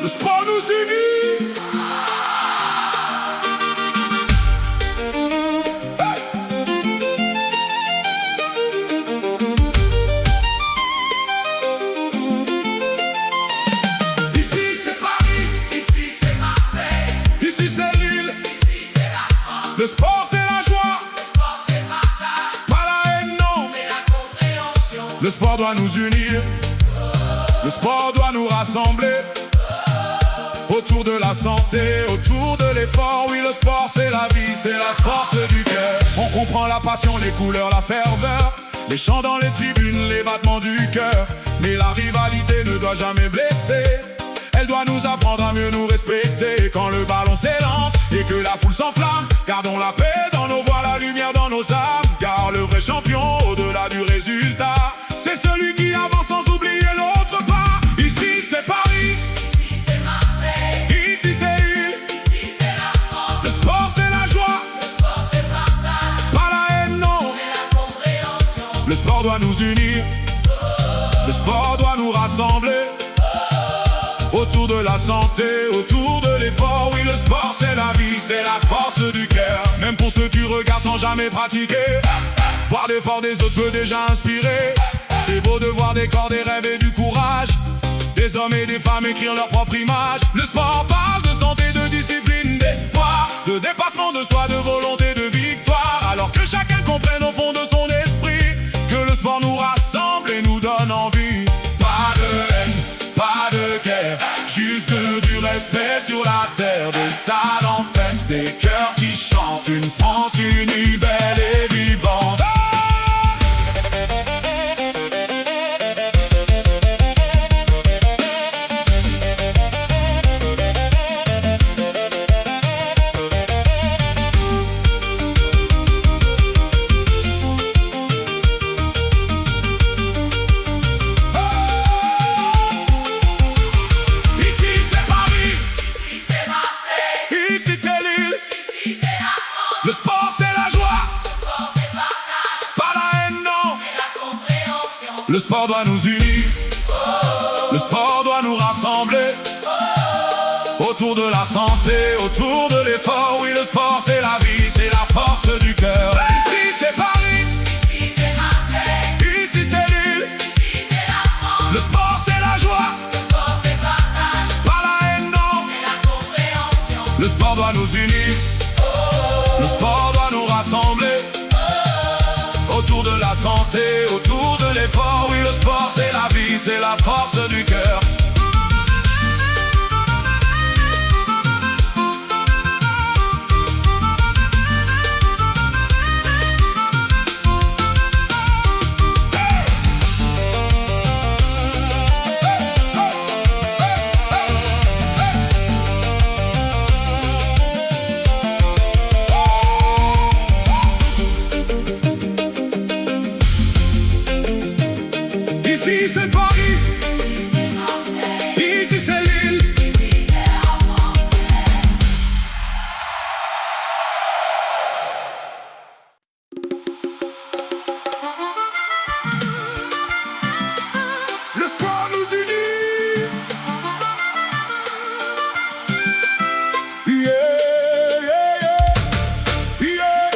Le sport nous unit. Ici c'est Paris, ici c'est Marseille, ici c'est Lille, ici c'est la France. Le sport c'est la joie, le sport c'est le partage, pas la haine non, mais la compréhension. Le sport doit nous unir, le sport doit nous rassembler. Autour de la santé, autour de l'effort. Oui, le sport c'est la vie, c'est la force du cœur. On comprend la passion, les couleurs, la ferveur, les chants dans les tribunes, les battements du cœur. Mais la rivalité ne doit jamais blesser. Elle doit nous apprendre à mieux nous respecter. Quand le ballon s'élance et que la foule s'enflamme, gardons la paix dans nos voix, la lumière dans nos âmes. Car le vrai champion, au-delà du résultat, c'est celui qui avance sans oublier l'autre pas. Ici c'est Paris, ici c'est Lille, ici c'est la France. Le sport c'est la joie, le sport c'est le partage, pas la haine non, mais la compréhension. Le sport doit nous unir, le sport doit nous rassembler. Autour de la santé, autour de l'effort. Oui, le sport c'est la vie, c'est la force du cœur. Même pour ceux qui regardent sans jamais pratiquer, voir l'effort des autres peut déjà inspirer. C'est beau de voir des corps, des rêves et du courage, des hommes et des femmes écrire leur propre image. Le sport parle de santé, de discipline, d'espoir, de dépassement de soi, de volonté, de victoire. Alors que chacun comprenne au fond de son esprit que le sport nous rassemble et nous donne envie. Pas de haine, pas de guerre, juste du respect sur la terre. Des stades en fête, des cœurs qui chantent, une France unie, belle et vivante. Le sport c'est la joie, le sport c'est le partage, pas la haine non, mais la compréhension. Le sport doit nous unir, le sport doit nous rassembler. Autour de la santé, autour de l'effort. Oui, le sport c'est la vie, c'est la force du cœur. Ici c'est Paris, ici c'est Marseille, ici c'est Lille, ici c'est la France. Le sport c'est la joie, le sport c'est le partage, pas la haine non, mais la compréhension. Le sport doit nous unir, le sport doit nous rassembler. Autour de la santé, autour de l'effort. Oui, le sport c'est la vie, c'est la force du cœur. Ici c'est Paris, ici c'est Lille, ici c'est la France. Le sport nous unit. Yeah, yeah, yeah. Yeah.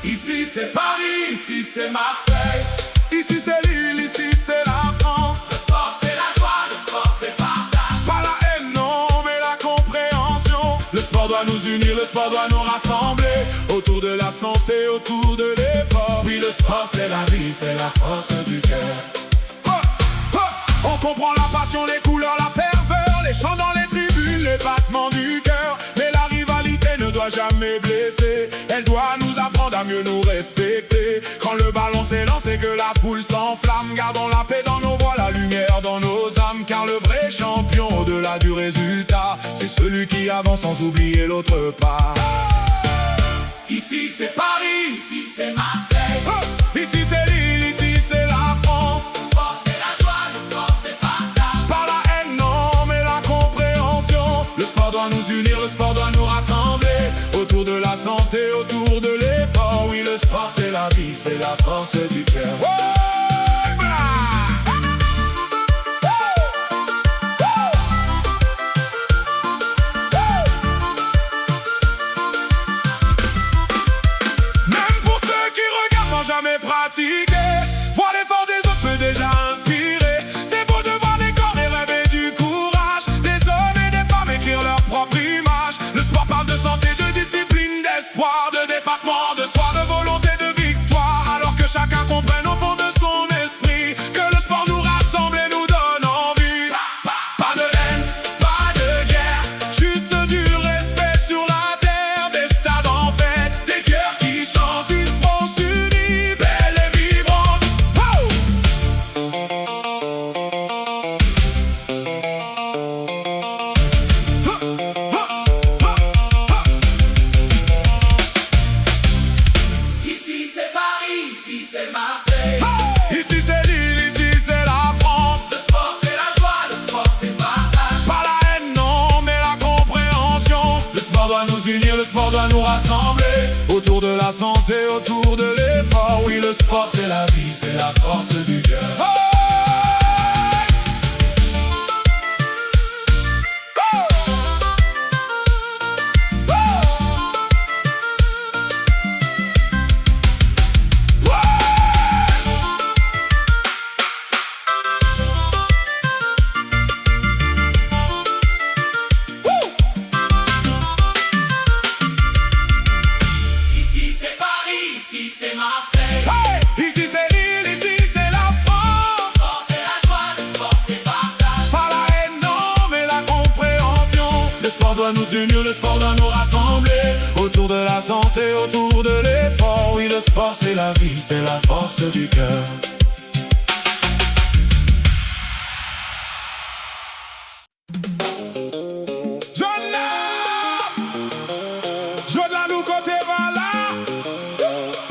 Ici c'est Paris, ici c'est Marseille, ici c'est Lille, ici c'est la France. Le sport c'est la joie, le sport c'est le partage, pas la haine non, mais la compréhension. Le sport doit nous unir, le sport doit nous rassembler. Autour de la santé, autour de l'effort. Oui, le sport c'est la vie, c'est la force du cœur. On comprend la passion, les couleurs, la ferveur, les chants dans les tribunes, les battements du cœur. Mais la rivalité ne doit jamais blesser, elle doit nous apprendre à mieux nous respecter. Quand le ballon s'élance et que la foule s'enflamme, gardons la paix dans nos voix, la lumière dans nos âmes. Car le vrai champion, au-delà du résultat, c'est celui qui avance sans oublier l'autre pas. Ici c'est Paris, ici c'est Marseille, ici c'est Lille, ici c'est la France. Le sport c'est la joie, le sport c'est le partage. santé autour de l'effort. Oui, le sport c'est la vie, c'est la force du cœur. Même pour ceux qui regardent sans jamais pratiquer, voir l'effort des autres peut déjà inspirer. C'est beau de voir des corps et rêver du courage, des hommes et des femmes écrire leur propre image. Le sport parle de santé, de discipline, d'espoir, de dépassement de soi, de volonté, de victoire. Alors que chacun comprenne au fond de son esprit que le sport nous rassemble et nous donne envie. Pas de haine, pas de guerre, juste du respect sur la terre. Des stades en fête, des cœurs qui chantent, une France unie, belle et vibrante. Ici c'est Paris, ici c'est Marseille. Ici c'est Lille, ici c'est la France. Le sport c'est la joie, le sport c'est partage. Pas la haine, non, mais la compréhension. Le sport doit nous unir, le sport doit nous rassembler. Autour de la santé, autour de l'effort. Oui, le sport c'est la vie, c'est la force du cœur. Ici c'est Paris, ici c'est Marseille. Ici c'est Lille, ici c'est la France. Le sport c'est la joie, le sport c'est partage. Pas la haine, non, mais la compréhension. Le sport doit nous unir, le sport doit nous rassembler. Autour de la santé, autour de l'effort. Oui, le sport c'est la vie, c'est la force du cœur. Je la nous côté là.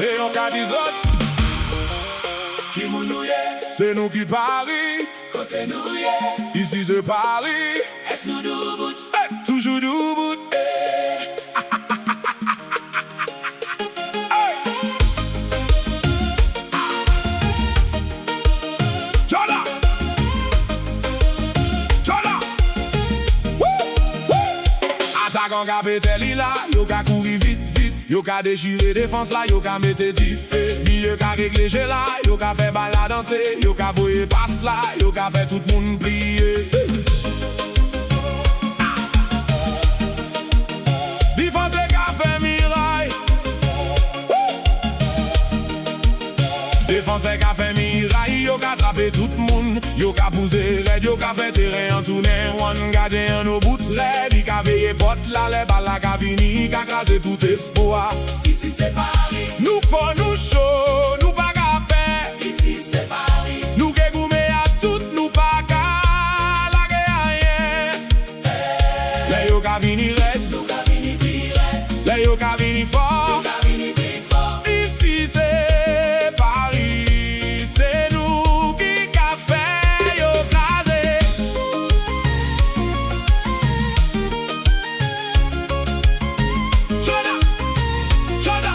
Et on ka des autres. Qui mounouye, C'est nous qui Paris. côté nouye. Ici c'est Paris. Est-ce nous nous bout? Toujours debout. Jola. Jola. Attaquant ka pété li la, yo ka courir vite vite. Yo ka déchirer défense là, yo ka mette diffé. Milieu ka régler jeu là, yo ka fait balle à danser. Yo ka voyer passe là, yo ka fait tout monde plier. Défense ka fait miraille. Défense ka fait miraille, yo ka attraper tout monde. Yo ka pousser red, yo ka fait terrain en tourner. One gardien au bout red, il ka veiller porte là, les balles la ka vini, ka craser tout espoir. Ici c'est Paris, Nous faut nous chaud, nous pas ka paix. ici c'est Paris. Nous ke goumé à tout, nous pas ka lage rien. Les yo ka vini red, Nous cabini pire, les yo ka vini fort. nous cabini plus fort. Ici c'est Paris, c'est nous qui qu'a fait yo craser. Joda, Joda.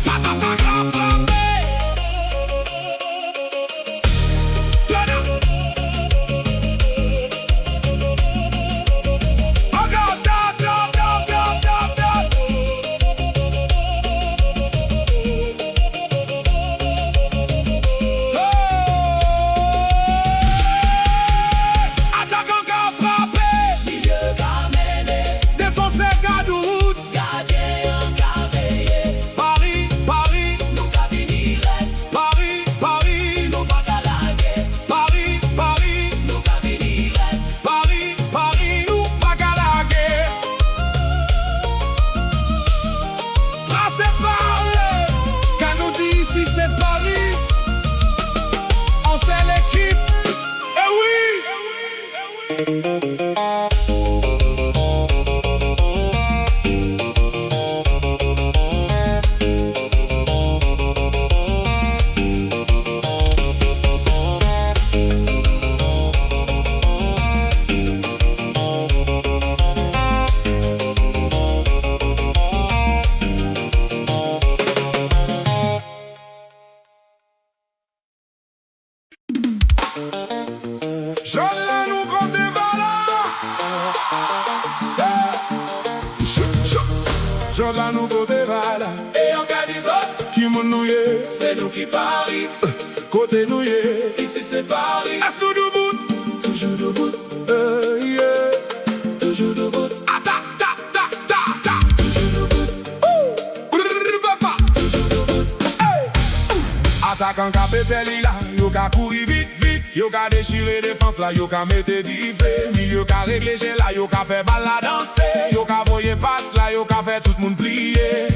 Tata pas grave frappé. Joda. Encore dab, dab, dab, dab, dab, dab. Attaquant qu'a frappé, Milieu qu'a mené, défenseur qu'a doute. gardien qu'a veillé. Paris, Paris, Nous cabini red, Paris, Paris, nous pas qu'à laguer. Paris, Paris, Nous cabini red, Paris, Paris, nous pas qu'à la guerre. Brassez parler, quand nous dit ici c'est Paris, on sait l'équipe. Eh oui! qui Paris. Côté nous, yeah. Ici c'est Paris. Est-ce nous debout? Toujours debout. Yeah. Toujours debout. Ah, ta, ta, ta, ta, ta. Toujours debout. Papa. Toujours debout. Hey. Attaquant ka pété là, yo ka courir vite, vite. Yo ka déchirer défense là, yo ka mette divé. Milieu ka régler là, yo ka fait balle la danser. Yo ka voyer passe là, yo ka fait tout le monde plier.